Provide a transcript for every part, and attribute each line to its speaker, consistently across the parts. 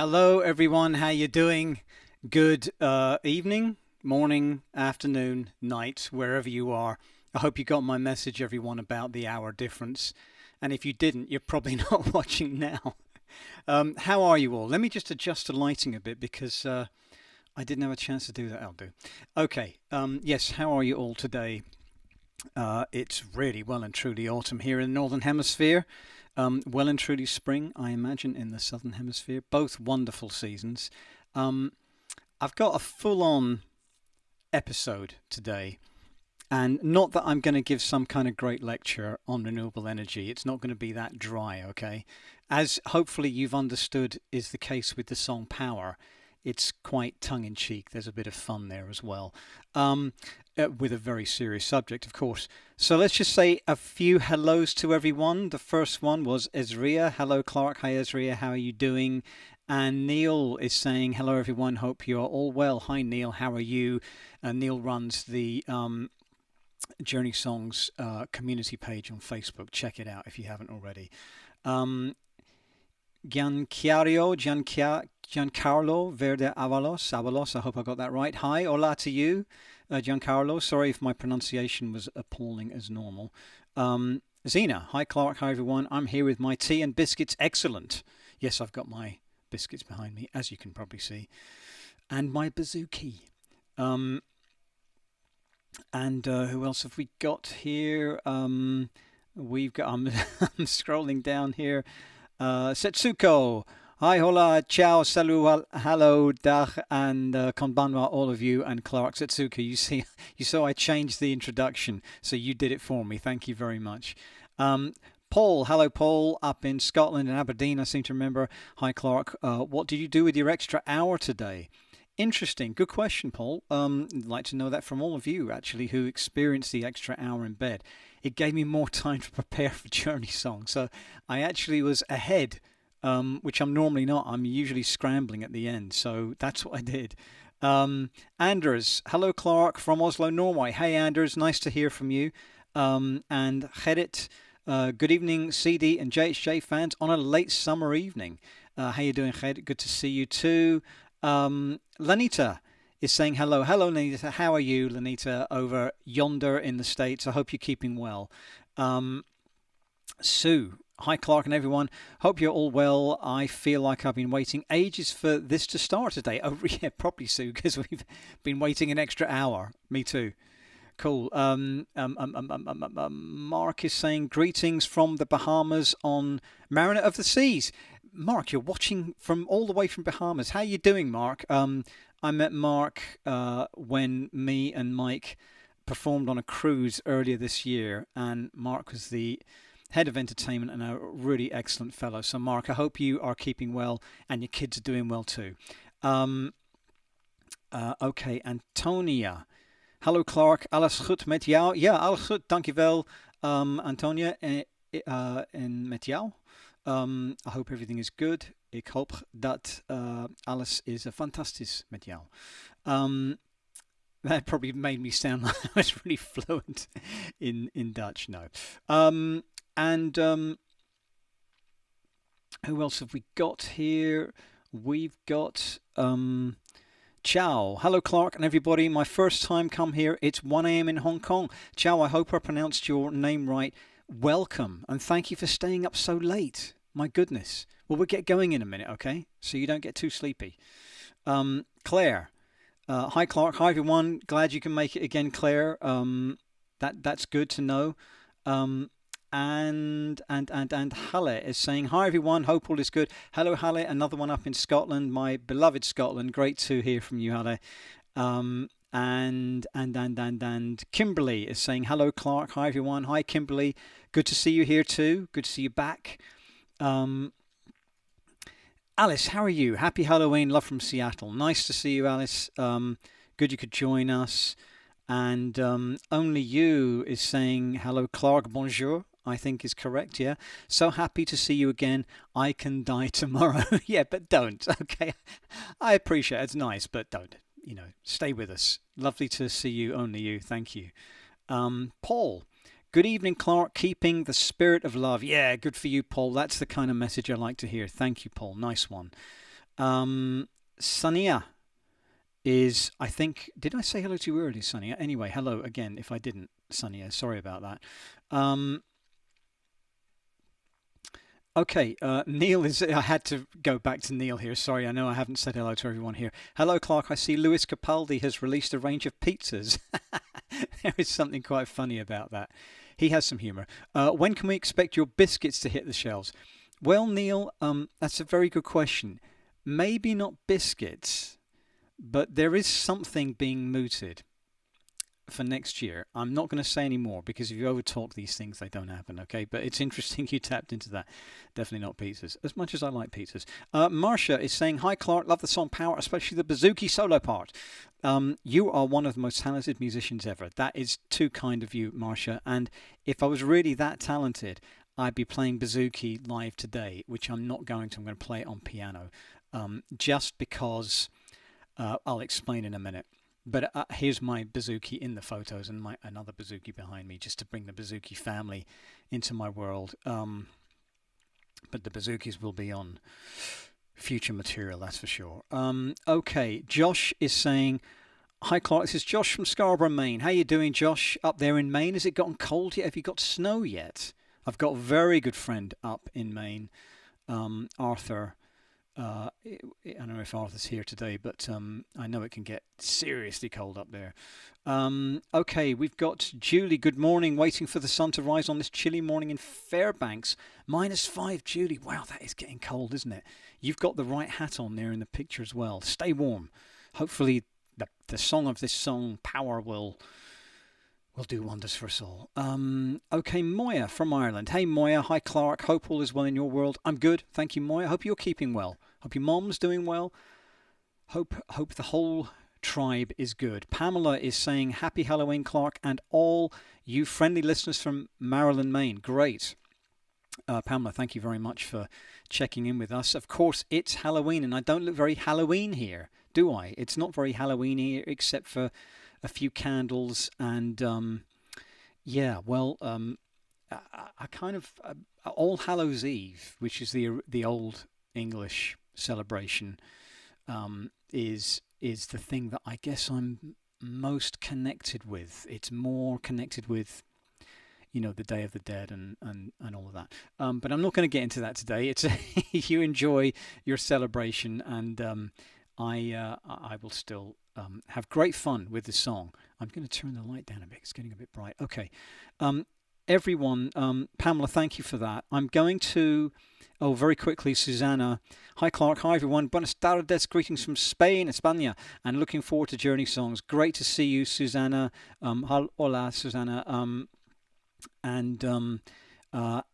Speaker 1: Hello, everyone. How you doing? Good evening, morning, afternoon, night, wherever you are. I hope you got my message, everyone, about the hour difference. And if you didn't, you're probably not watching now. How are you all? Let me just adjust the lighting a bit because I didn't have a chance to do that. I'll do. Okay. Yes. How are you all today? It's really well and truly autumn here in the Northern Hemisphere. Well and truly spring, I imagine, in the Southern Hemisphere. Both wonderful seasons. Um, I've got a full on episode today. And not that I'm going to give some kind of great lecture on renewable energy. It's not going to be that dry, okay? As hopefully you've understood is the case with the song Power, it's quite tongue in cheek. There's a bit of fun there as well, um, with a very serious subject, of course. So let's just say a few hellos to everyone. The first one was Ezria. Hello, Clark. Hi, Ezria. How are you doing? And Neil is saying, hello, everyone. Hope you're all well. Hi, Neil. How are you? Neil runs the Journey Songs community page on Facebook. Check it out if you haven't already. Um, Giancarlo Verde Avalos. I hope I got that right. Hi, hola to you, Giancarlo. Sorry if my pronunciation was appalling as normal. Zena, hi Clark, hi everyone. I'm here with my tea and biscuits. Excellent. Yes, I've got my biscuits behind me, as you can probably see, and my bazooki. Um, and who else have we got here? We've got. I'm scrolling down here. Setsuko. Hi, hola, ciao, salut, hello, dag, and konbanwa, all of you, and Clark Setsuko. You see, you saw I changed the introduction, so you did it for me. Thank you very much. Paul, hello, Paul, up in Scotland and Aberdeen, I seem to remember. Hi, Clark. What did you do with your extra hour today? Interesting. Good question, Paul. I'd like to know that from all of you, actually, who experienced the extra hour in bed. It gave me more time to prepare for Journey Song. So I actually was ahead, which I'm normally not. I'm usually scrambling at the end. So that's what I did. Anders, hello, Clark from Oslo, Norway. Hey, Anders, nice to hear from you. And Gerrit, good evening, CD and JHJ fans on a late summer evening. How you doing, Gerrit? Good to see you too. Lanita is saying hello. Hello, Lanita. How are you, Lanita, over yonder in the States? I hope you're keeping well. Sue. Hi, Clark and everyone. Hope you're all well. I feel like I've been waiting ages for this to start today. Oh, yeah, probably, Sue, because we've been waiting an extra hour. Me too. Cool. Mark is saying greetings from the Bahamas on Mariner of the Seas. Mark, you're watching from all the way from Bahamas. How you doing, Mark? I met Mark when me and Mike performed on a cruise earlier this year, and Mark was the head of entertainment and a really excellent fellow. So, Mark, I hope you are keeping well and your kids are doing well too. Um, okay, Antonia. Hallo Clark, alles goed met jou? Ja, alles goed, dankjewel, Antonia. En met jou? I hope everything is good. Ik hoop dat alles is fantastisch met jou. That probably made me sound like I was really fluent in Dutch. No. And who else have we got here? We've got Ciao. Hello, Clark and everybody. My first time come here. It's 1 a.m. in Hong Kong. Ciao, I hope I pronounced your name right. Welcome, and thank you for staying up so late. My goodness. Well, we'll get going in a minute, okay? So you don't get too sleepy. Claire. Hi, Clark. Hi, everyone. Glad you can make it again, Claire. That's good to know. And Halle is saying, hi, everyone. Hope all is good. Hello, Halle. Another one up in Scotland. My beloved Scotland. Great to hear from you, Halle. And Kimberly is saying, hello, Clark. Hi, everyone. Hi, Kimberly. Good to see you here too. Good to see you back. Alice, how are you? Happy Halloween. Love from Seattle. Nice to see you, Alice. Good you could join us. And Only You is saying, hello, Clark. Bonjour. I think is correct, yeah. So happy to see you again. I can die tomorrow. Yeah, but don't. Okay. I appreciate it. It's nice, but don't. Stay with us. Lovely to see you, Only You. Thank you. Paul, good evening, Clark. Keeping the spirit of love. Yeah, good for you, Paul. That's the kind of message I like to hear. Thank you, Paul. Nice one. Sania is, I think, did I say hello to you earlier, Sania? Anyway, hello again if I didn't, Sania. Sorry about that. Um, Okay, Neil is. I had to go back to Neil here. Sorry, I know I haven't said hello to everyone here. Hello, Clark. I see Lewis Capaldi has released a range of pizzas. There is something quite funny about that. He has some humour. When can we expect your biscuits to hit the shelves? Well, Neil, that's a very good question. Maybe not biscuits, but there is something being mooted for next year. I'm not going to say any more because if you overtalk these things, they don't happen, okay? But it's interesting you tapped into that. Definitely not pizzas, as much as I like pizzas. Marcia is saying, hi, Clark, love the song Power, especially the bouzouki solo part. You are one of the most talented musicians ever. That is too kind of you, Marcia. And if I was really that talented, I'd be playing bouzouki live today, which I'm not going to. I'm going to play it on piano just because I'll explain in a minute. But here's my bouzouki in the photos and my another bouzouki behind me just to bring the bouzouki family into my world. But the bouzoukis will be on future material, that's for sure. Okay, Josh is saying, hi Clark, this is Josh from Scarborough, Maine. How you doing, Josh, up there in Maine? Has it gotten cold yet? Have you got snow yet? I've got a very good friend up in Maine, Arthur. I don't know if Arthur's here today, but I know it can get seriously cold up there. Okay, we've got Julie. Good morning. Waiting for the sun to rise on this chilly morning in Fairbanks. -5, Julie. Wow, that is getting cold, isn't it? You've got the right hat on there in the picture as well. Stay warm. Hopefully, the song of this song, Power, will do wonders for us all. Okay, Moya from Ireland. Hey, Moya. Hi, Clark. Hope all is well in your world. I'm good. Thank you, Moya. Hope you're keeping well. Hope your mom's doing well. Hope the whole tribe is good. Pamela is saying, happy Halloween, Clark, and all you friendly listeners from Maryland, Maine. Great. Pamela, thank you very much for checking in with us. Of course, it's Halloween, and I don't look very Halloween here, do I? It's not very Halloween here, except for a few candles and I kind of All Hallows Eve, which is the old English celebration, is the thing that I guess I'm most connected with. It's more connected with the Day of the Dead and all of that. But I'm not going to get into that today. It's you enjoy your celebration, and I will still have great fun with the song. I'm going to turn the light down a bit. It's getting a bit bright. Okay. Everyone, Pamela, thank you for that. I'm going to, very quickly, Susanna. Hi, Clark. Hi, everyone. Buenas tardes. Greetings from Spain, España, and looking forward to Journey Songs. Great to see you, Susanna. Hola, Susanna.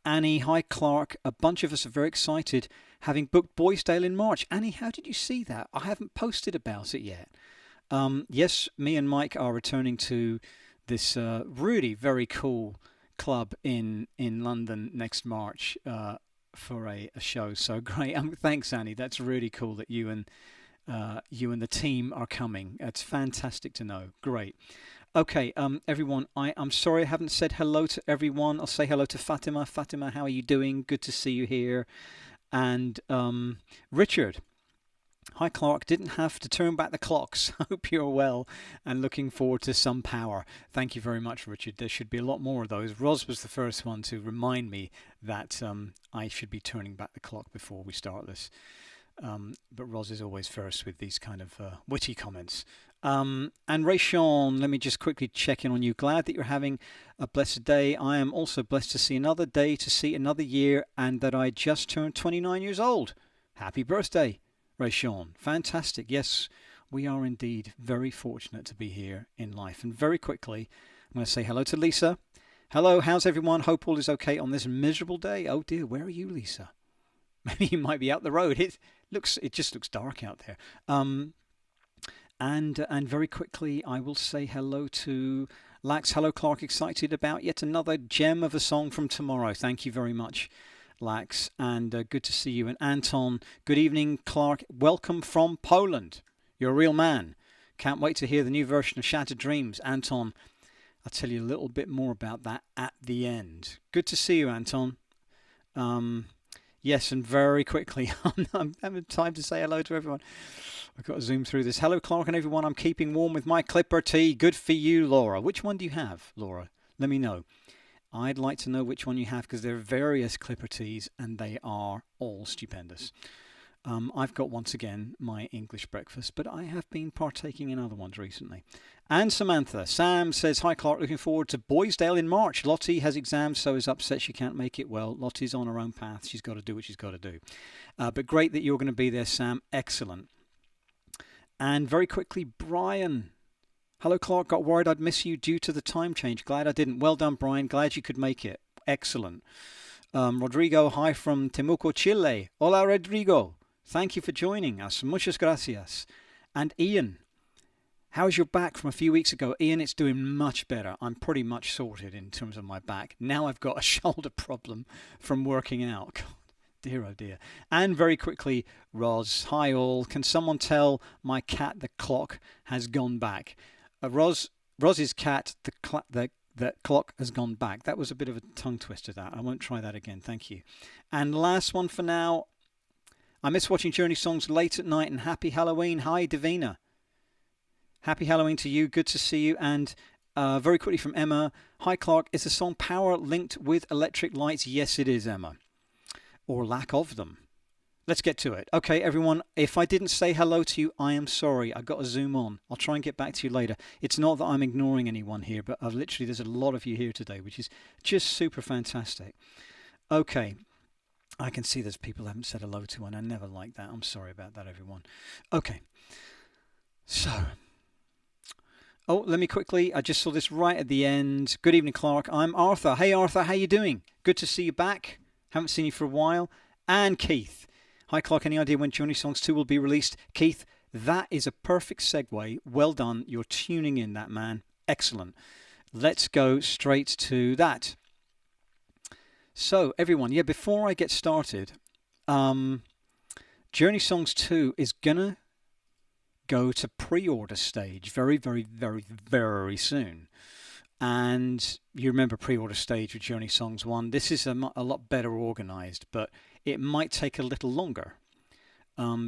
Speaker 1: Annie, hi, Clark. A bunch of us are very excited, having booked Boysdale in March. Annie, how did you see that? I haven't posted about it yet. Yes, me and Mike are returning to this really very cool club in London next March for a show. So great. Thanks, Annie. That's really cool that you and the team are coming. It's fantastic to know. Great. Okay, everyone, I'm sorry I haven't said hello to everyone. I'll say hello to Fatima. Fatima, how are you doing? Good to see you here. And Richard. Hi, Clark. Didn't have to turn back the clocks. Hope you're well and looking forward to some power. Thank you very much, Richard. There should be a lot more of those. Roz was the first one to remind me that I should be turning back the clock before we start this. But Roz is always first with these kind of witty comments. And Ray-Sean, let me just quickly check in on you. Glad that you're having a blessed day. I am also blessed to see another day, to see another year, and that I just turned 29 years old. Happy birthday, Ray-Sean. Fantastic. Yes, we are indeed very fortunate to be here in life. And very quickly, I'm going to say hello to Lisa. Hello, how's everyone? Hope all is okay on this miserable day. Oh dear, where are you, Lisa? Maybe you might be out the road. It just looks dark out there. And very quickly, I will say hello to Lax. Hello, Clark. Excited about yet another gem of a song from tomorrow. Thank you very much, Lax. And good to see you. And Anton, good evening, Clark. Welcome from Poland. You're a real man. Can't wait to hear the new version of Shattered Dreams. Anton, I'll tell you a little bit more about that at the end. Good to see you, Anton. Yes, and very quickly, I'm having time to say hello to everyone. I've got to zoom through this. Hello, Clark and everyone. I'm keeping warm with my Clipper tea. Good for you, Laura. Which one do you have, Laura? Let me know. I'd like to know which one you have because there are various Clipper teas and they are all stupendous. I've got, once again, my English breakfast, but I have been partaking in other ones recently. And Samantha. Sam says, hi Clark, looking forward to Boysdale in March. Lottie has exams, so is upset she can't make it. Well, Lottie's on her own path. She's got to do what she's got to do. But great that you're going to be there, Sam. Excellent. And very quickly, Brian. Hello, Clark. Got worried I'd miss you due to the time change. Glad I didn't. Well done, Brian. Glad you could make it. Excellent. Rodrigo, hi from Temuco, Chile. Hola, Rodrigo. Thank you for joining us. Muchas gracias. And Ian, how's your back from a few weeks ago? Ian, it's doing much better. I'm pretty much sorted in terms of my back. Now I've got a shoulder problem from working out. God, dear, oh dear. And very quickly, Roz, hi all. Can someone tell my cat the clock has gone back? Roz's cat, the clock has gone back. That was a bit of a tongue twister, that. I won't try that again. Thank you. And last one for now. I miss watching Journey songs late at night, and happy Halloween. Hi, Davina. Happy Halloween to you. Good to see you. And very quickly from Emma. Hi, Clark. Is the song Power linked with electric lights? Yes, it is, Emma. Or lack of them. Let's get to it. Okay, everyone. If I didn't say hello to you, I am sorry. I've got to zoom on. I'll try and get back to you later. It's not that I'm ignoring anyone here, but there's a lot of you here today, which is just super fantastic. Okay. I can see there's people I haven't said hello to, and I never like that. I'm sorry about that, everyone. Okay. So, let me quickly, I just saw this right at the end. Good evening, Clark. I'm Arthur. Hey, Arthur, how you doing? Good to see you back. Haven't seen you for a while. And Keith. Hi, Clark. Any idea when Journey Songs 2 will be released? Keith, that is a perfect segue. Well done. You're tuning in, that man. Excellent. Let's go straight to that. So, everyone, before I get started, Journey Songs 2 is going to go to pre-order stage very, very, very, very soon. And you remember pre-order stage with Journey Songs 1. This is a lot better organized, but it might take a little longer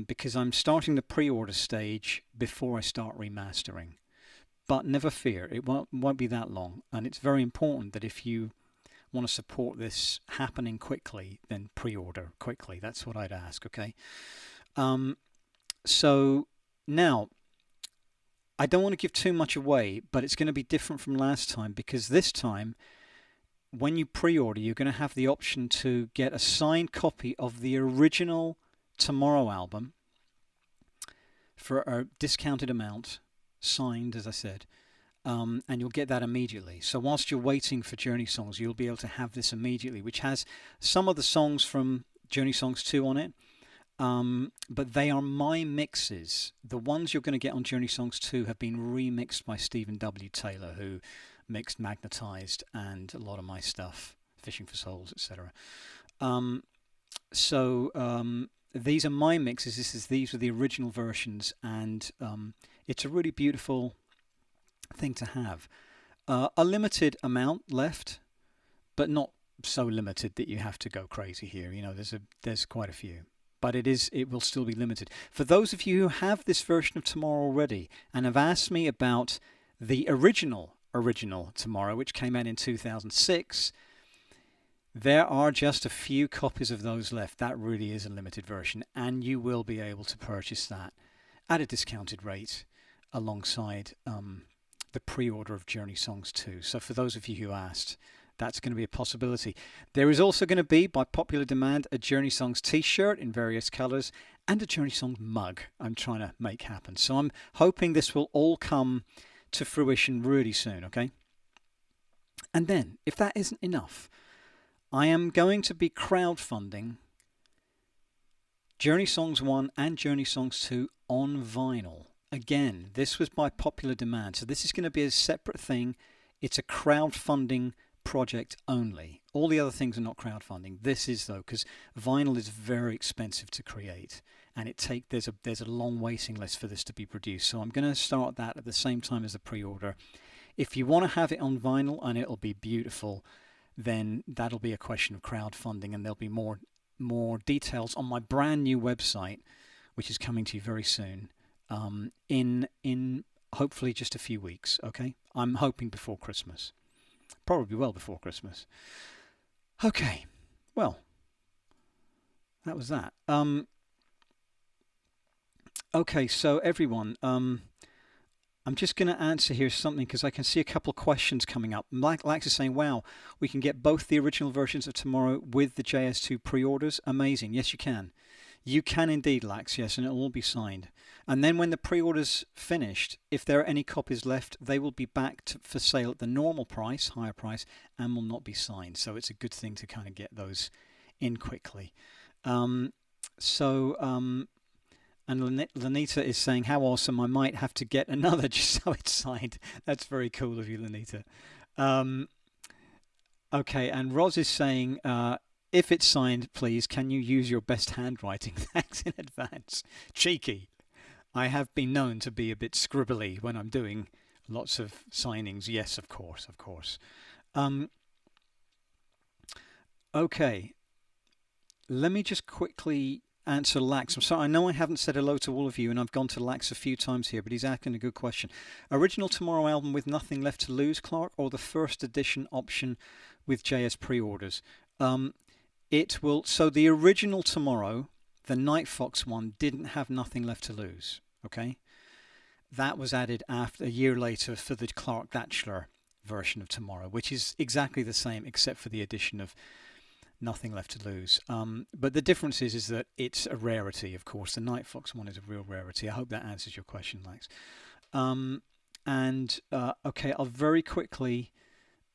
Speaker 1: because I'm starting the pre-order stage before I start remastering. But never fear, it won't be that long. And it's very important that if you want to support this happening quickly, then pre-order quickly. That's what I'd ask, okay? So now, I don't want to give too much away, but it's going to be different from last time because this time, when you pre-order, you're going to have the option to get a signed copy of the original Tomorrow album for a discounted amount, signed, as I said. And you'll get that immediately. So whilst you're waiting for Journey Songs, you'll be able to have this immediately, which has some of the songs from Journey Songs 2 on it. But they are my mixes. The ones you're going to get on Journey Songs 2 have been remixed by Stephen W. Taylor, who mixed Magnetized and a lot of my stuff, Fishing for Souls, etc. These are my mixes. These are the original versions, and it's a really beautiful thing to have. A limited amount left, but not so limited that you have to go crazy here. You know, there's quite a few, but it will still be limited. For those of you who have this version of Tomorrow already and have asked me about the original Tomorrow, which came out in 2006, there are just a few copies of those left. That really is a limited version, and you will be able to purchase that at a discounted rate alongside the pre-order of Journey Songs 2. So for those of you who asked, that's going to be a possibility. There is also going to be, by popular demand, a Journey Songs t-shirt in various colours and a Journey Songs mug I'm trying to make happen. So I'm hoping this will all come to fruition really soon, okay? And then, if that isn't enough, I am going to be crowdfunding Journey Songs 1 and Journey Songs 2 on vinyl. Again, this was by popular demand, so this is going to be a separate thing. It's a crowdfunding project only. All the other things are not crowdfunding. This is, though, because vinyl is very expensive to create, and there's a long waiting list for this to be produced. So I'm going to start that at the same time as the pre-order. If you want to have it on vinyl and it'll be beautiful, then that'll be a question of crowdfunding, and there'll be more more details on my brand new website, which is coming to you very soon, in hopefully just a few weeks. Okay, I'm hoping before Christmas, probably well before Christmas. Okay, well, that was that. Okay, so everyone, I'm just going to answer here something because I can see a couple of questions coming up. Lax is saying, wow, we can get both the original versions of Tomorrow with the JS2 pre-orders. Amazing. Yes, you can. You can indeed, Lax, yes, and it'll all be signed. And then when the pre-order's finished, if there are any copies left, they will be back for sale at the normal price, higher price, and will not be signed. So it's a good thing to kind of get those in quickly. And Lanita is saying, how awesome, I might have to get another just so it's signed. That's very cool of you, Lanita. Okay, and Roz is saying, if it's signed, please, can you use your best handwriting? Thanks in advance. Cheeky. I have been known to be a bit scribbly when I'm doing lots of signings. Yes, of course, of course. Okay, let me just quickly answer Lax. I'm sorry, I know I haven't said hello to all of you, and I've gone to Lax a few times here, but he's asking a good question. Original Tomorrow album with Nothing Left to Lose, Clark, or the first edition option with JS pre-orders? It will. So the original Tomorrow, the Night Fox one, didn't have Nothing Left to Lose. Okay, that was added after a year later for the Clark Batchelor version of Tomorrow, which is exactly the same except for the addition of Nothing Left to Lose. But the difference is that it's a rarity, of course. The Night Fox one is a real rarity. I hope that answers your question, Lex. Okay, I'll very quickly.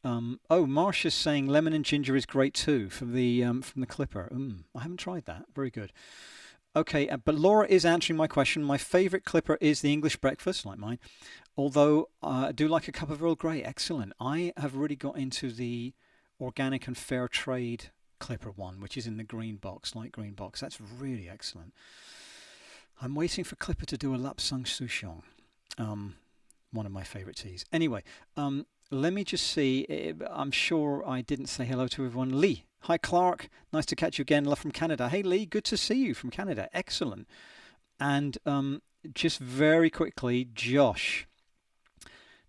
Speaker 1: Marsha's saying lemon and ginger is great too from the Clipper. I haven't tried that. Very good. Okay, but Laura is answering my question. My favourite Clipper is the English breakfast, like mine. Although I do like a cup of Earl Grey. Excellent. I have really got into the organic and fair trade Clipper one, which is in the green box, light green box. That's really excellent. I'm waiting for Clipper to do a Lapsang Souchong, one of my favourite teas. Anyway, let me just see. I'm sure I didn't say hello to everyone. Lee, hi Clark, nice to catch you again. Love from Canada. Hey Lee, good to see you from Canada. Excellent. And just very quickly, Josh.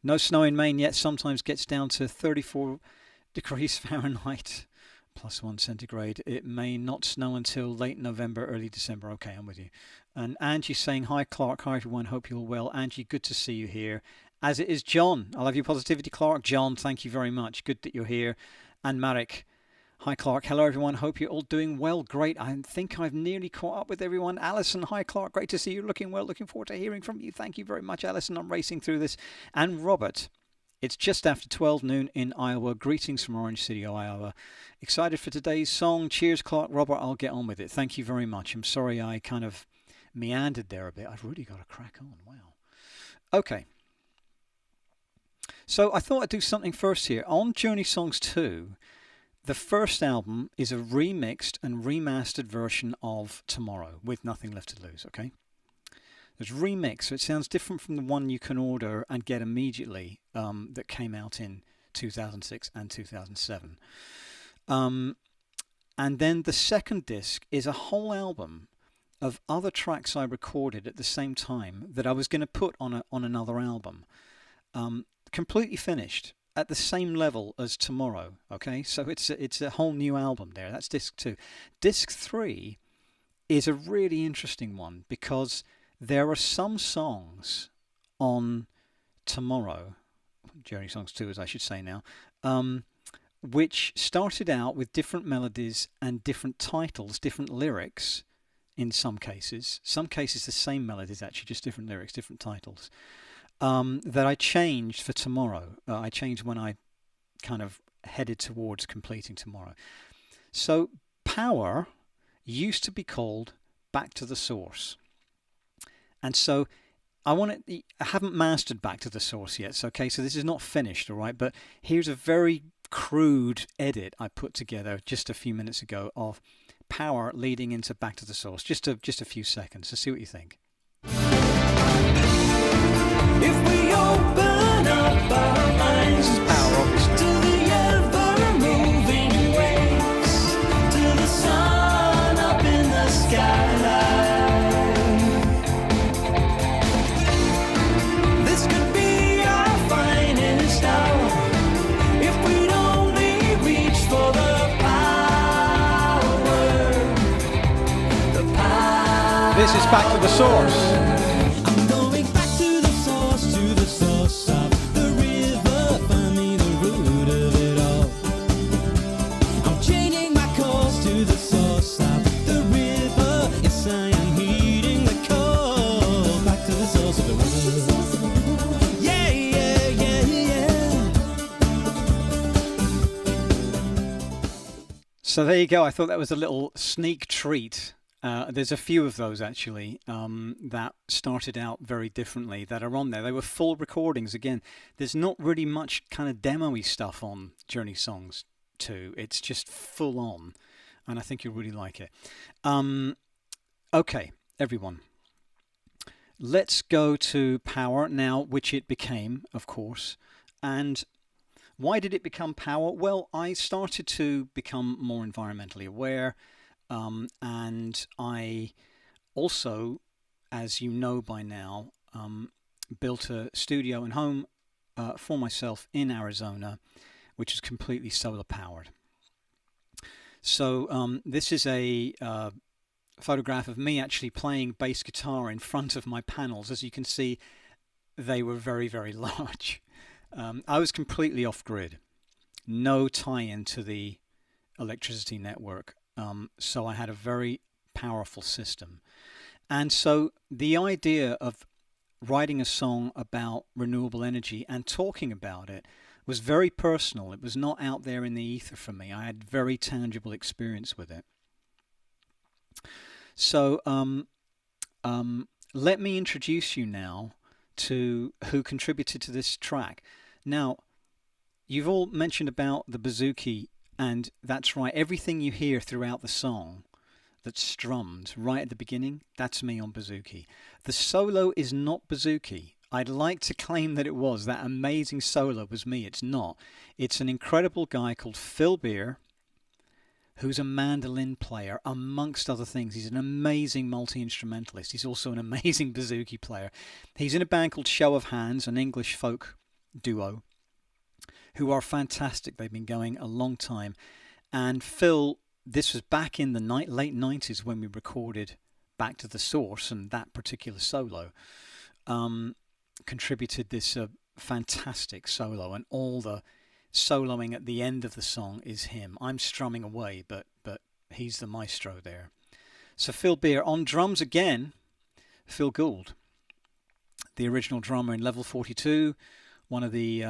Speaker 1: No snow in Maine yet. Sometimes gets down to 34 degrees Fahrenheit. +1 centigrade. It may not snow until late November, early December. Okay, I'm with you. And Angie saying, hi Clark, hi everyone, hope you're well. Angie, good to see you here. As it is John. I love your positivity, Clark. John, thank you very much. Good that you're here. And Marek, hi Clark, hello everyone, hope you're all doing well. Great, I think I've nearly caught up with everyone. Alison, hi Clark, great to see you, looking well, looking forward to hearing from you. Thank you very much, Alison. I'm racing through this. And Robert, it's just after 12 noon in Iowa. Greetings from Orange City, Iowa. Excited for today's song. Cheers, Clark. Robert, I'll get on with it. Thank you very much. I'm sorry I kind of meandered there a bit. I've really got to crack on. Wow. Okay. So I thought I'd do something first here. On Journey Songs 2, the first album is a remixed and remastered version of Tomorrow with Nothing Left to Lose, okay? There's remix, so it sounds different from the one you can order and get immediately that came out in 2006 and 2007. And then the second disc is a whole album of other tracks I recorded at the same time that I was going to put on another album. Completely finished at the same level as Tomorrow, okay? So it's a whole new album there. That's disc 2. Disc 3 is a really interesting one because there are some songs on Tomorrow, Journey Songs 2 as I should say now, which started out with different melodies and different titles, different lyrics in some cases. Some cases the same melodies actually, just different lyrics, different titles, that I changed for Tomorrow. I changed when I kind of headed towards completing Tomorrow. So Power used to be called Back to the Source. And so I haven't mastered Back to the Source yet, so, okay, so this is not finished, all right, but here's a very crude edit I put together just a few minutes ago of Power leading into Back to the Source, just a few seconds, so see what you think. If we open up our minds, this is Power, obviously, to the ever-moving waves, to the sun. back to the source.
Speaker 2: I'm going back to the source of the river, find me the root of it all. I'm changing my course to the source of the river. Yes, I am heeding the call. Back to the source of the river. Yeah, yeah, yeah, yeah.
Speaker 1: So there you go. I thought that was a little sneak treat. There's a few of those actually that started out very differently that are on there. They were full recordings. Again, there's not really much kind of demo-y stuff on Journey Songs 2. It's just full on, and I think you'll really like it. Okay, everyone. Let's go to Power now, which it became, of course. And why did it become Power? Well, I started to become more environmentally aware. And I also, as you know by now, built a studio and home for myself in Arizona, which is completely solar powered. So this is a photograph of me actually playing bass guitar in front of my panels. As you can see, they were very, very large. I was completely off grid, no tie-in to the electricity network. So I had a very powerful system. And so the idea of writing a song about renewable energy and talking about it was very personal. It was not out there in the ether for me. I had very tangible experience with it. So let me introduce you now to who contributed to this track. Now, you've all mentioned about the bouzouki. And that's right, everything you hear throughout the song that's strummed right at the beginning, that's me on bouzouki. The solo is not bouzouki. I'd like to claim that it was. That amazing solo was me. It's not. It's an incredible guy called Phil Beer, who's a mandolin player, amongst other things. He's an amazing multi-instrumentalist. He's also an amazing bouzouki player. He's in a band called Show of Hands, an English folk duo, who are fantastic. They've been going a long time. And Phil, this was back in the late 90s when we recorded Back to the Source, and that particular solo contributed this fantastic solo, and all the soloing at the end of the song is him. I'm strumming away, but he's the maestro there. So Phil Beer. On drums again, Phil Gould, the original drummer in Level 42, one of the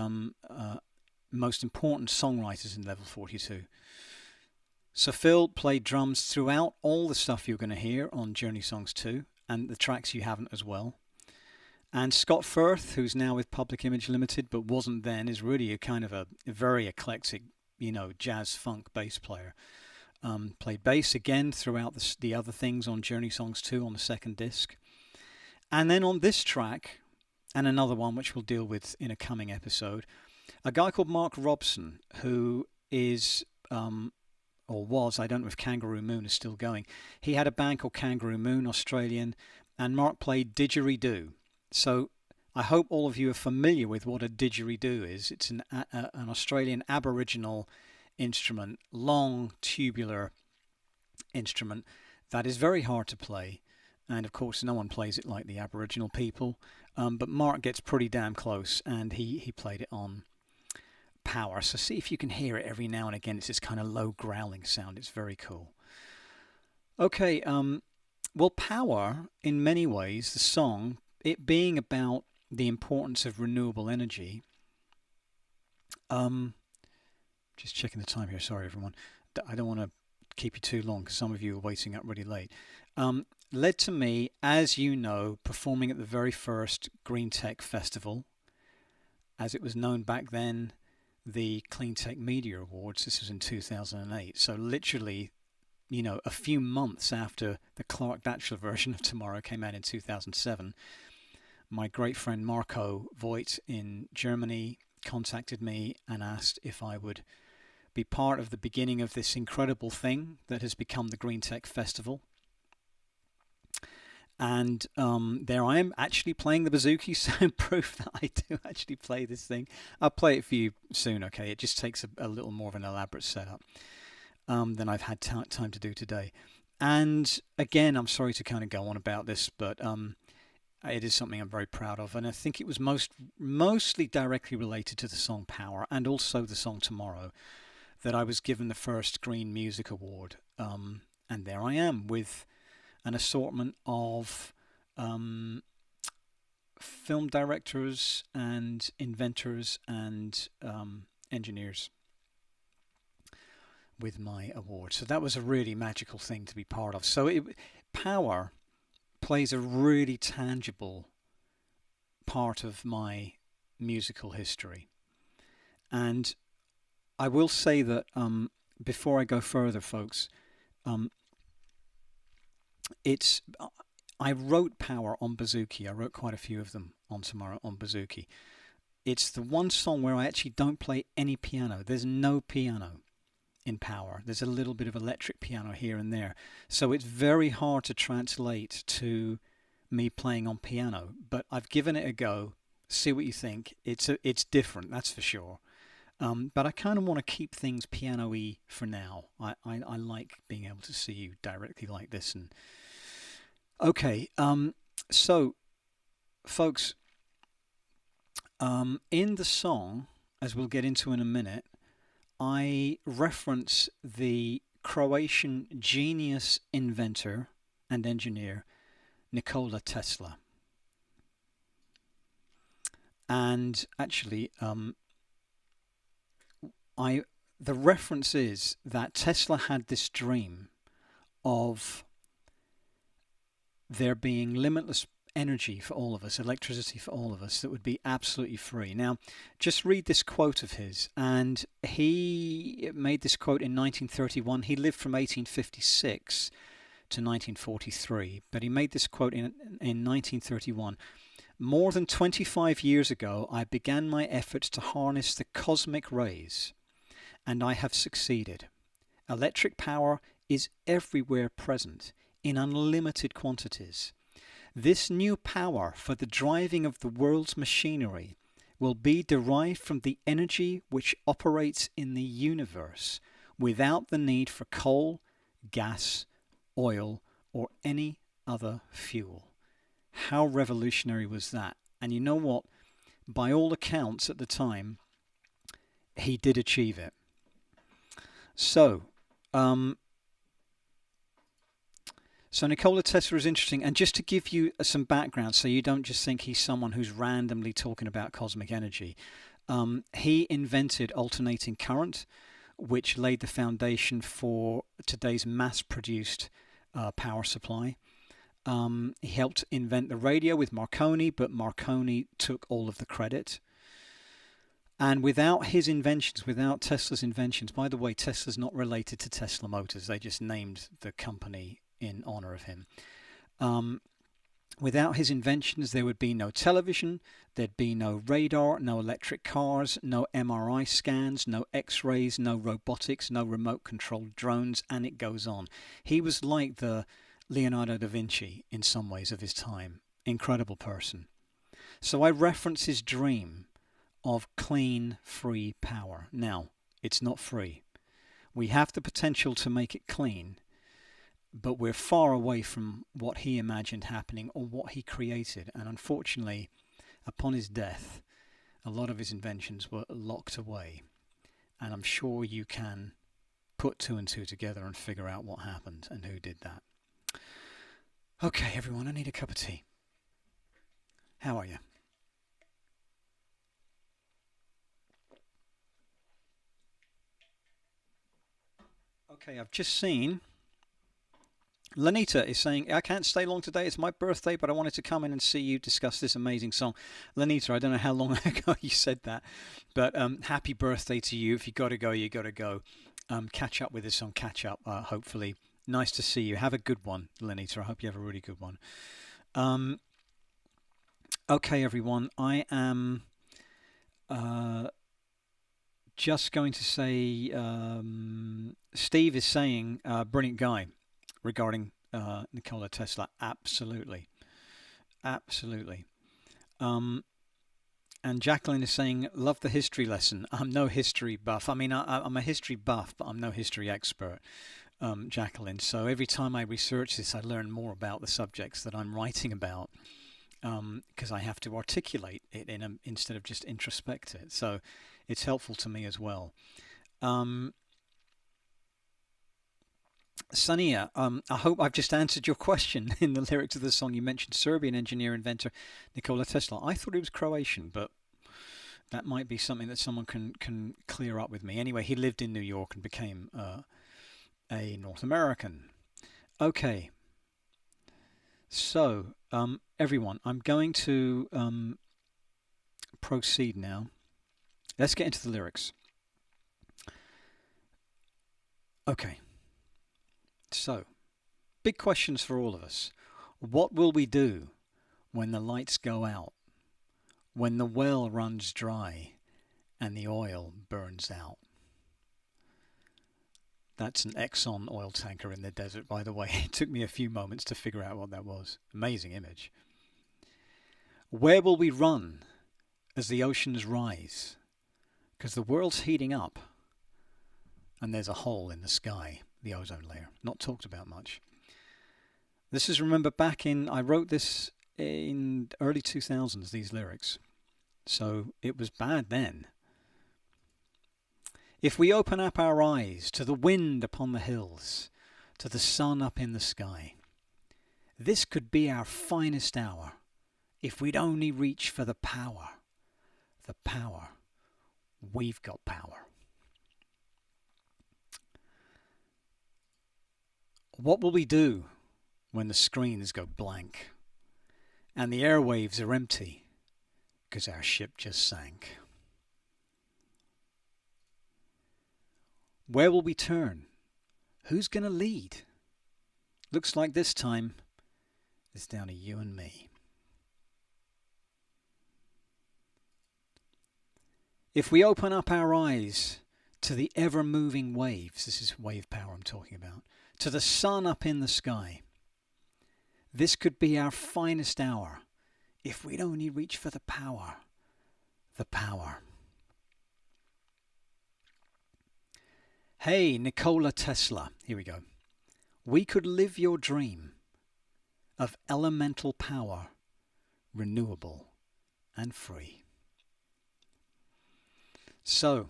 Speaker 1: most important songwriters in Level 42. So Phil played drums throughout all the stuff you're going to hear on Journey Songs 2 and the tracks you haven't as well. And Scott Firth, who's now with Public Image Limited but wasn't then, is really a kind of a very eclectic, jazz funk bass player. Played bass again throughout the other things on Journey Songs 2 on the second disc. And then on this track, and another one which we'll deal with in a coming episode, a guy called Mark Robson, who is, or was, I don't know if Kangaroo Moon is still going. He had a band called Kangaroo Moon, Australian, and Mark played didgeridoo. So I hope all of you are familiar with what a didgeridoo is. It's an Australian Aboriginal instrument, long tubular instrument that is very hard to play. And of course, no one plays it like the Aboriginal people. But Mark gets pretty damn close, and he played it on Power. So see if you can hear it every now and again. It's this kind of low growling sound. It's very cool. Okay, well, Power, in many ways, the song, it being about the importance of renewable energy. Just checking the time here. Sorry, everyone. I don't want to keep you too long because some of you are waiting up really late. Led to me, as you know, performing at the very first Green Tech Festival, as it was known back then, the Clean Tech Media Awards. This was in 2008. So literally, a few months after the Clark Batchelor version of Tomorrow came out in 2007, my great friend Marco Voigt in Germany contacted me and asked if I would be part of the beginning of this incredible thing that has become the Green Tech Festival. And there I am actually playing the bouzouki, so proof that I do actually play this thing. I'll play it for you soon, okay? It just takes a little more of an elaborate setup than I've had time to do today. And again, I'm sorry to kind of go on about this, but it is something I'm very proud of, and I think it was mostly directly related to the song Power and also the song Tomorrow that I was given the first Green Music Award. And there I am with an assortment of um, film directors and inventors and engineers with my award. So that was a really magical thing to be part of. Power plays a really tangible part of my musical history. And I will say that before I go further, folks, um, it's I wrote Power on bouzouki. I wrote quite a few of them on Tomorrow on bouzouki. It's the one song where I actually don't play any piano. There's no piano in Power. There's a little bit of electric piano here and there. So it's very hard to translate to me playing on piano. But I've given it a go. See what you think. It's different, that's for sure. But I kind of want to keep things piano-y for now. I like being able to see you directly like this. And okay, so folks, in the song, as we'll get into in a minute, I reference the Croatian genius inventor and engineer Nikola Tesla. And actually, the reference is that Tesla had this dream of there being limitless energy for all of us, electricity for all of us that would be absolutely free. Now, just read this quote of his, and he made this quote in 1931. He lived from 1856 to 1943, but he made this quote in 1931. More than 25 years ago, I began my efforts to harness the cosmic rays, and I have succeeded. Electric power is everywhere present in unlimited quantities. This new power for the driving of the world's machinery will be derived from the energy which operates in the universe without the need for coal, gas, oil, or any other fuel. How revolutionary was that? And you know what? By all accounts at the time, he did achieve it. So Nikola Tesla is interesting. And just to give you some background, so you don't just think he's someone who's randomly talking about cosmic energy, he invented alternating current, which laid the foundation for today's mass-produced power supply. He helped invent the radio with Marconi, but Marconi took all of the credit. And without his inventions, without Tesla's inventions, by the way, Tesla's not related to Tesla Motors. They just named the company in honor of him. Without his inventions, there would be no television, there'd be no radar, no electric cars, no MRI scans, no X-rays, no robotics, no remote-controlled drones, and it goes on. He was like the Leonardo da Vinci in some ways of his time. Incredible person. So I reference his dream of clean, free power. Now, it's not free. We have the potential to make it clean, but we're far away from what he imagined happening or what he created. And unfortunately, upon his death, a lot of his inventions were locked away. And I'm sure you can put two and two together and figure out what happened and who did that. Okay, everyone, I need a cup of tea. How are you? Okay, I've just seen Lanita is saying, I can't stay long today. It's my birthday, but I wanted to come in and see you discuss this amazing song. Lanita, I don't know how long ago you said that, but happy birthday to you. If you got to go, you got to go. Catch up with us on Catch Up, hopefully. Nice to see you. Have a good one, Lanita. I hope you have a really good one. Okay, everyone. I am just going to say, Steve is saying, brilliant guy regarding Nikola Tesla. Absolutely. Absolutely. And Jacqueline is saying, love the history lesson. I'm no history buff. I mean, I'm a history buff, but I'm no history expert. Jacqueline. So every time I research this, I learn more about the subjects that I'm writing about, because I have to articulate it instead of just introspect it. So it's helpful to me as well. Um, Sania, I hope I've just answered your question. In the lyrics of the song, you mentioned Serbian engineer inventor Nikola Tesla. I thought he was Croatian, but that might be something that someone can clear up with me. Anyway, he lived in New York and became a North American. Okay, so everyone, I'm going to proceed now. Let's get into the lyrics. Okay, so big questions for all of us. What will we do when the lights go out? When the well runs dry and the oil burns out? That's an Exxon oil tanker in the desert, by the way. It took me a few moments to figure out what that was. Amazing image. Where will we run as the oceans rise? Because the world's heating up and there's a hole in the sky, the ozone layer. Not talked about much. This is, remember, I wrote this in early 2000s, these lyrics. So it was bad then. If we open up our eyes to the wind upon the hills, to the sun up in the sky, this could be our finest hour if we'd only reach for the power. The power. We've got power. What will we do when the screens go blank and the airwaves are empty because our ship just sank? Where will we turn? Who's going to lead? Looks like this time it's down to you and me. If we open up our eyes to the ever-moving waves, this is wave power I'm talking about, to the sun up in the sky, this could be our finest hour if we'd only reach for the power. The power. Hey, Nikola Tesla, here we go. We could live your dream of elemental power, renewable and free. So,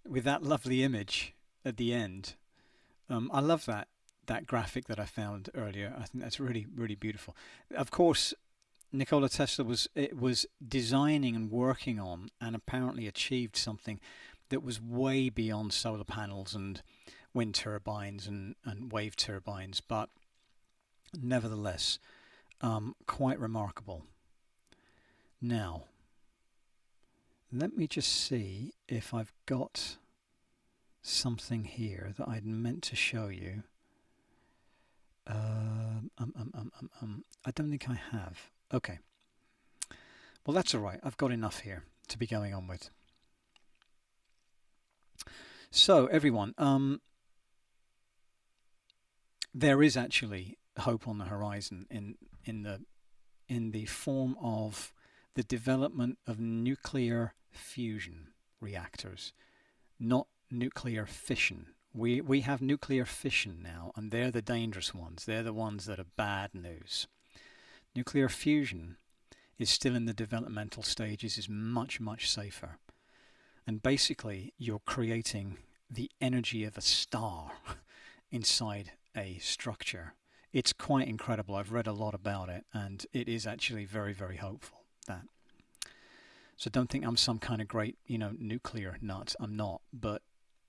Speaker 1: with that lovely image at the end, I love that graphic that I found earlier. I think that's really, really beautiful. Of course, Nikola Tesla was designing and working on and apparently achieved something that was way beyond solar panels and wind turbines and wave turbines, but nevertheless, quite remarkable. Now, let me just see if I've got something here that I'd meant to show you. I don't think I have. Okay. Well, that's all right. I've got enough here to be going on with. So, everyone, there is actually hope on the horizon in the form of the development of nuclear fusion reactors, not nuclear fission. We have nuclear fission now, and they're the dangerous ones. They're the ones that are bad news. Nuclear fusion is still in the developmental stages, is much, much safer. And basically, you're creating the energy of a star inside a structure. It's quite incredible. I've read a lot about it, and it is actually very, very hopeful. That. So don't think I'm some kind of great, nuclear nut. I'm not. But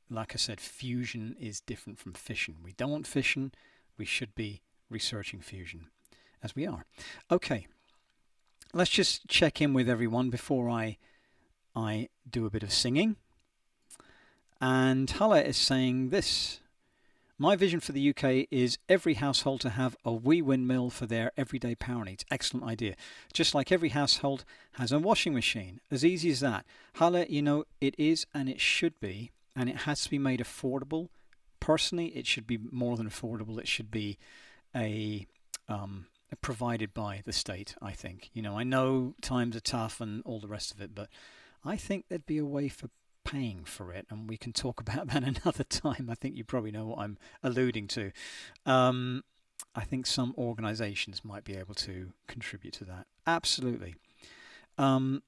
Speaker 1: like I said, fusion is different from fission. We don't want fission. We should be researching fusion, as we are. Okay. Let's just check in with everyone before I do a bit of singing. And Hala is saying this. My vision for the UK is every household to have a wee windmill for their everyday power needs. Excellent idea. Just like every household has a washing machine. As easy as that. Hala, it is and it should be, and it has to be made affordable. Personally, it should be more than affordable. It should be provided by the state, I think. I know times are tough and all the rest of it, but I think there'd be a way for paying for it, and we can talk about that another time. I think you probably know what I'm alluding to. I think some organizations might be able to contribute to that. Absolutely. Annabella.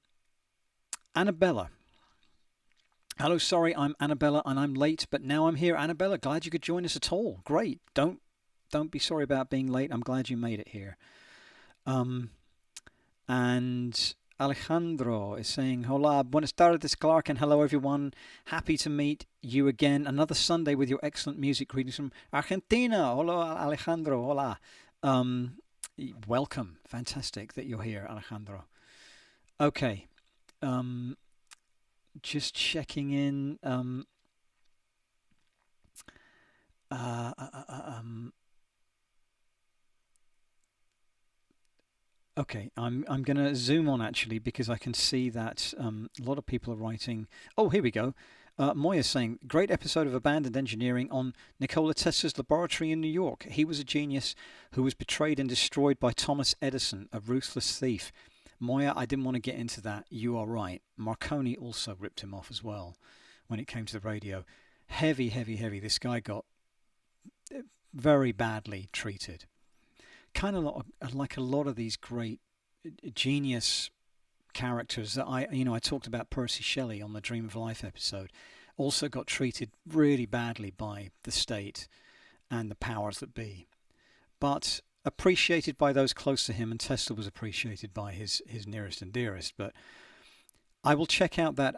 Speaker 1: Hello, sorry, I'm Annabella and I'm late, but now I'm here. Annabella, glad you could join us at all. Great. Don't be sorry about being late. I'm glad you made it here. And Alejandro is saying, hola, buenas tardes, Clark, and hello, everyone. Happy to meet you again. Another Sunday with your excellent music. Greetings from Argentina. Hola, Alejandro. Hola. Welcome. Fantastic that you're here, Alejandro. Okay. Just checking in. Okay, I'm going to zoom on actually because I can see that a lot of people are writing. Oh, here we go. Moya's saying, great episode of Abandoned Engineering on Nikola Tesla's laboratory in New York. He was a genius who was betrayed and destroyed by Thomas Edison, a ruthless thief. Moya, I didn't want to get into that. You are right. Marconi also ripped him off as well when it came to the radio. Heavy. This guy got very badly treated. Kind of like a lot of these great genius characters that I talked about Percy Shelley on the Dream of Life episode, also got treated really badly by the state and the powers that be. But appreciated by those close to him, and Tesla was appreciated by his nearest and dearest. But I will check out that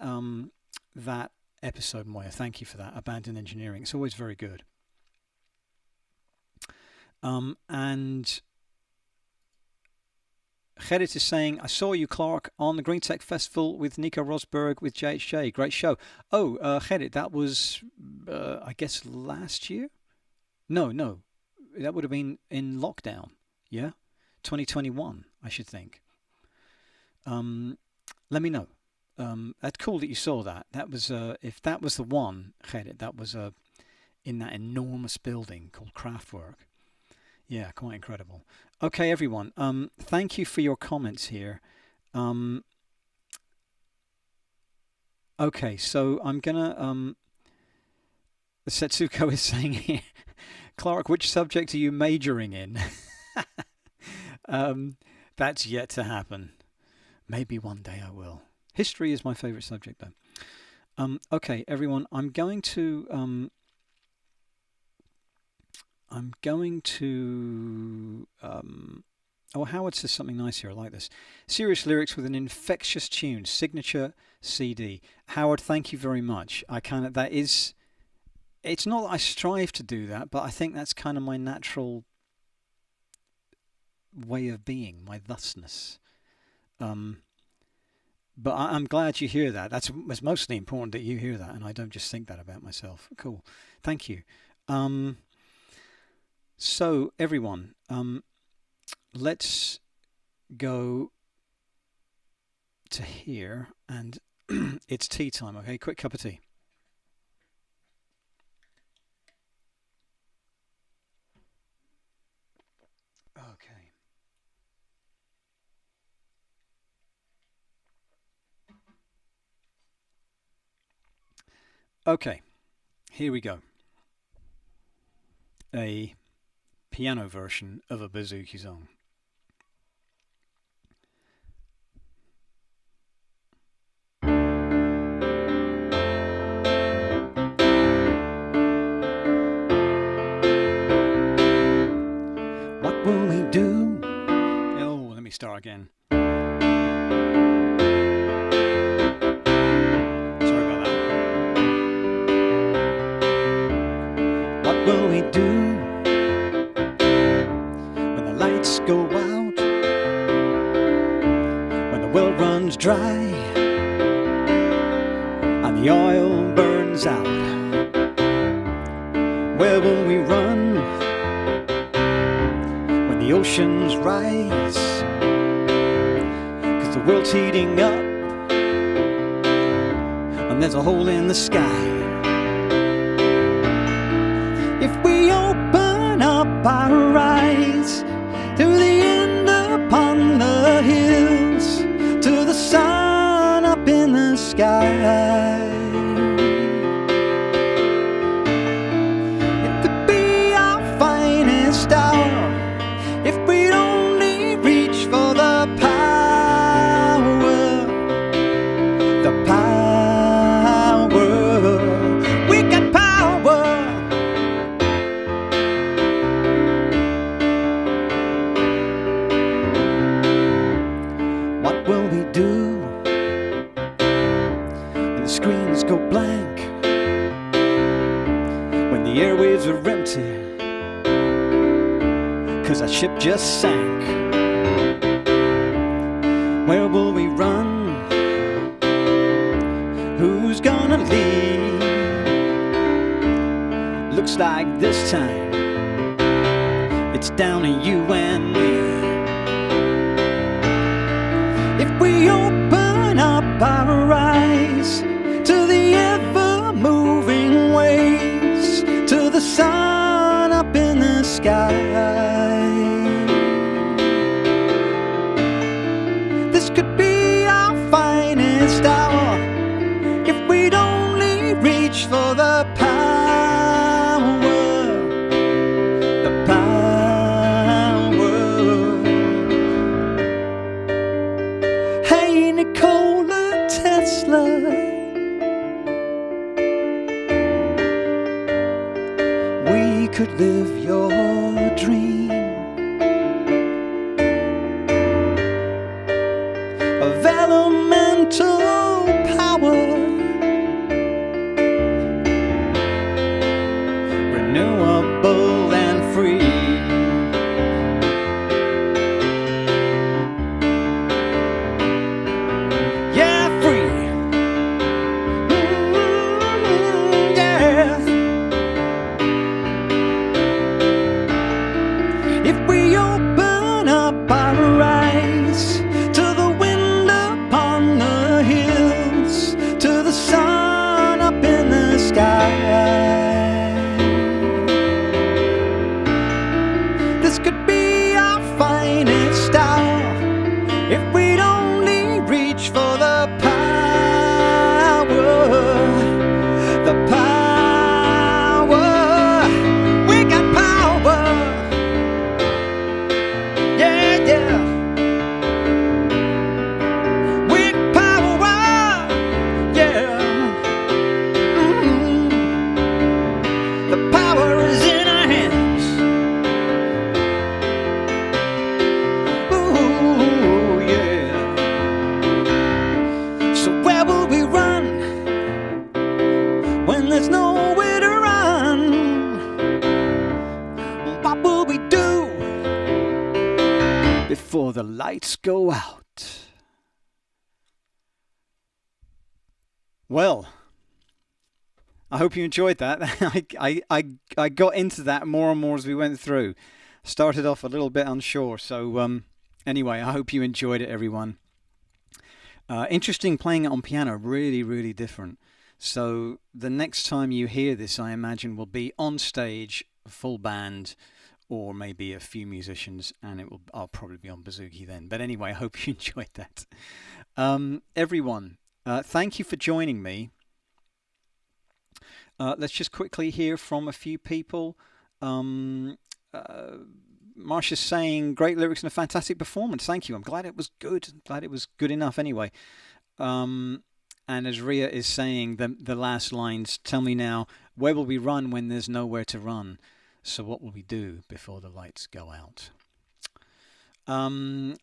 Speaker 1: episode, Moya. Thank you for that. Abandoned Engineering. It's always very good. And Gerrit is saying, I saw you, Clark, on the Green Tech Festival with Nico Rosberg with JHJ. Great show. Oh, Gerrit, that was, I guess, last year? No. That would have been in lockdown. Yeah? 2021, I should think. Let me know. That's cool that you saw that. That was, if that was the one, Gerrit, that was in that enormous building called Kraftwerk. Yeah, quite incredible. Okay, everyone. Thank you for your comments here. Okay, so I'm gonna. Setsuko is saying here, Clark, which subject are you majoring in? That's yet to happen. Maybe one day I will. History is my favorite subject, though. Okay, everyone. I'm going to. Howard says something nice here. I like this. Serious lyrics with an infectious tune. Signature CD. Howard, thank you very much. It's not that I strive to do that, but I think that's kind of my natural way of being, my thusness. But I'm glad you hear that. It's mostly important that you hear that, and I don't just think that about myself. Cool. Thank you. So, everyone, let's go to here, and it's tea time, okay? Quick cup of tea. Okay. Okay, here we go. A piano version of a bouzouki song. What will we do? Oh, let me start again. Sorry about that. What will we do go out when the well runs dry and the oil burns out? Where will we run when the oceans rise? 'Cause the world's heating up and there's a hole in the sky. If we open up our eyes to the end upon the hills, to the sun up in the sky, waves are empty, 'cause our ship just sank. Where will we run? Who's gonna lead? Looks like this time it's down to you and me. If we open up our eyes to the ever-moving waves, to the sun up in the sky, this could be our finest hour if we'd only reach for the power. Hey, Nikola Tesla, we could live your dream of elemental power, renewable and free. Yeah, free. Yeah. If we open up our eyes to the wind upon the hills, to the sun up in the sky, this could be our finest hour if we'd only reach for the power, the power. We got power. Yeah, yeah. With power, yeah. The power is in our hands. Ooh, yeah. So where will we run when there's nowhere to run? What will we do before the lights go out? Well, I hope you enjoyed that. I got into that more and more as we went through. Started off a little bit unsure, so anyway, I hope you enjoyed it, everyone. Interesting playing it on piano, really, really different. So the next time you hear this, I imagine, will be on stage, full band, or maybe a few musicians, and I'll probably be on bouzouki then. But anyway, I hope you enjoyed that. Everyone, thank you for joining me. Let's just quickly hear from a few people. Marsha's saying, great lyrics and a fantastic performance. Thank you. I'm glad it was good. Glad it was good enough anyway. And as Ria is saying, the last lines, tell me now, where will we run when there's nowhere to run? So what will we do before the lights go out?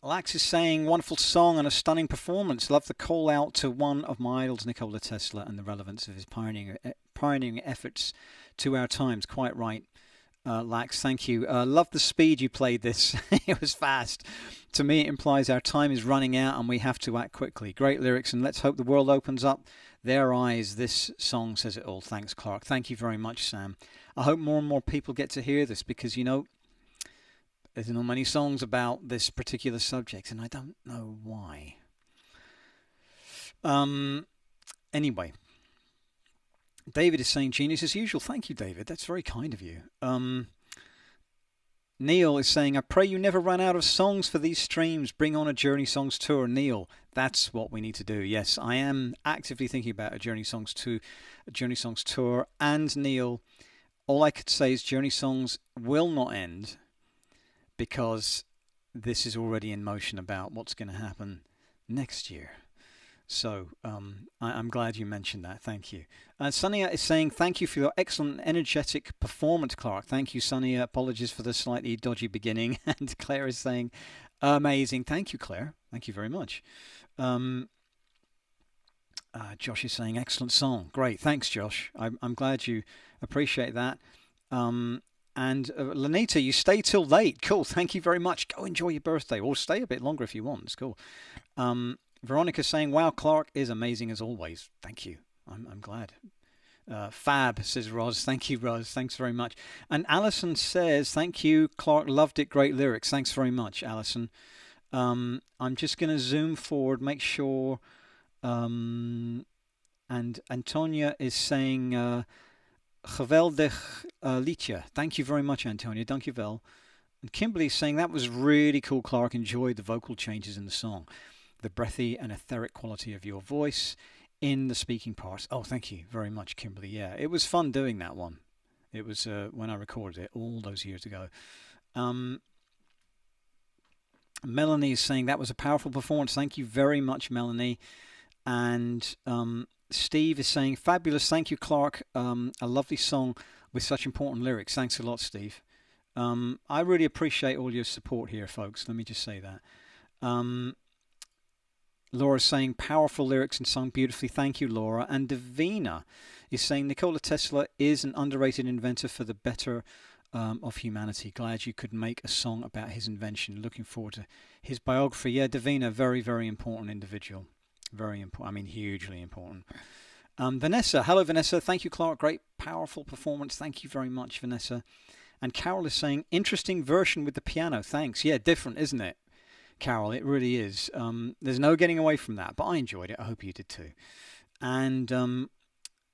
Speaker 1: Lax is saying, wonderful song and a stunning performance. Love the call out to one of my idols, Nikola Tesla, and the relevance of his pioneering efforts to our times. Quite right, Lax, thank you. Love the speed you played this. It was fast. To me, it implies our time is running out and we have to act quickly. Great lyrics, and let's hope the world opens up their eyes. This song says it all. Thanks, Clark. Thank you very much, Sam. I hope more and more people get to hear this because, you know, there's not many songs about this particular subject, and I don't know why. Anyway, David is saying genius as usual. Thank you, David. That's very kind of you. Neil is saying, I pray you never run out of songs for these streams. Bring on a Journey Songs tour. Neil, that's what we need to do. Yes, I am actively thinking about a Journey Songs tour. And Neil, all I could say is Journey Songs will not end because this is already in motion about what's going to happen next year. So I'm glad you mentioned that. Thank you. Sonia is saying, thank you for your excellent energetic performance, Clark. Thank you, Sonia. Apologies for the slightly dodgy beginning. And Claire is saying, amazing. Thank you, Claire. Thank you very much. Josh is saying, excellent song. Great. Thanks, Josh. I'm glad you appreciate that. And Lanita, you stay till late. Cool. Thank you very much. Go enjoy your birthday, or stay a bit longer if you want. It's cool. Veronica's saying, "Wow, Clark is amazing as always." Thank you. I'm glad. Fab, says Roz. Thank you, Roz. Thanks very much. And Alison says, "Thank you, Clark. Loved it. Great lyrics." Thanks very much, Alison. I'm just going to zoom forward, make sure. And Antonia is saying, "Geweldig liedje." Thank you very much, Antonia. Dank je wel. And Kimberly's saying, "That was really cool, Clark. Enjoyed the vocal changes in the song. The breathy and etheric quality of your voice in the speaking parts." Oh, thank you very much, Kimberly. Yeah, it was fun doing that one. It was when I recorded it all those years ago. Melanie is saying, "That was a powerful performance." Thank you very much, Melanie. And Steve is saying, "Fabulous. Thank you, Clark. A lovely song with such important lyrics." Thanks a lot, Steve. I really appreciate all your support here, folks. Let me just say that. Laura's saying, "Powerful lyrics and sung beautifully." Thank you, Laura. And Davina is saying, "Nikola Tesla is an underrated inventor for the better of humanity. Glad you could make a song about his invention. Looking forward to his biography." Yeah, Davina, very, very important individual. Very important. I mean, hugely important. Vanessa, hello, Vanessa. "Thank you, Clark. Great, powerful performance." Thank you very much, Vanessa. And Carol is saying, "Interesting version with the piano." Thanks. Yeah, different, isn't it, Carol? It really is. There's no getting away from that, but I enjoyed it. I hope you did too. And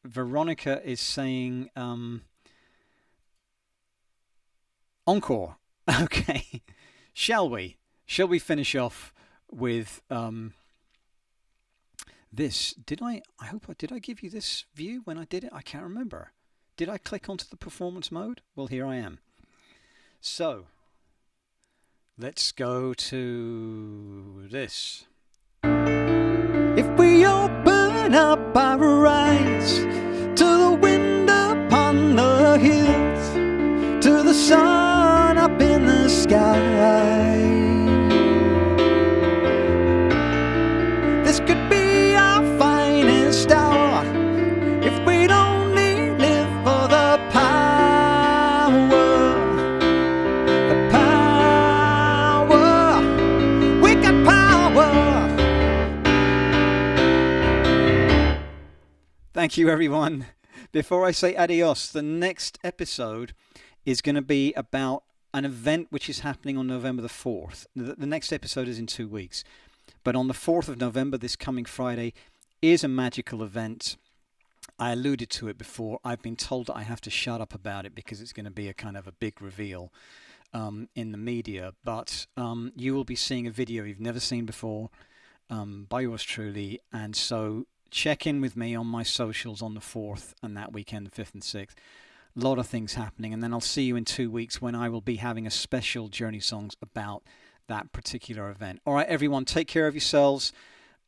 Speaker 1: Veronica is saying, encore. Okay. Shall we finish off with this? Did I give you this view when I did it? I can't remember. Did I click onto the performance mode? Well, here I am. So let's go to this. If we open up our eyes to the wind upon the hills, to the sun up in the sky, this could be our finest hour if we'd only live for the power, we got power. Thank you, everyone. Before I say adios, the next episode is going to be about an event which is happening on November the 4th. The next episode is in 2 weeks. But on the 4th of November, this coming Friday, is a magical event. I alluded to it before. I've been told that I have to shut up about it because it's going to be a kind of a big reveal in the media. But you will be seeing a video you've never seen before by yours truly. And so check in with me on my socials on the 4th and that weekend, the 5th and 6th. A lot of things happening. And then I'll see you in 2 weeks when I will be having a special Journey Songs about that particular event. All right, everyone, take care of yourselves.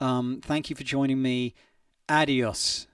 Speaker 1: Thank you for joining me. Adios.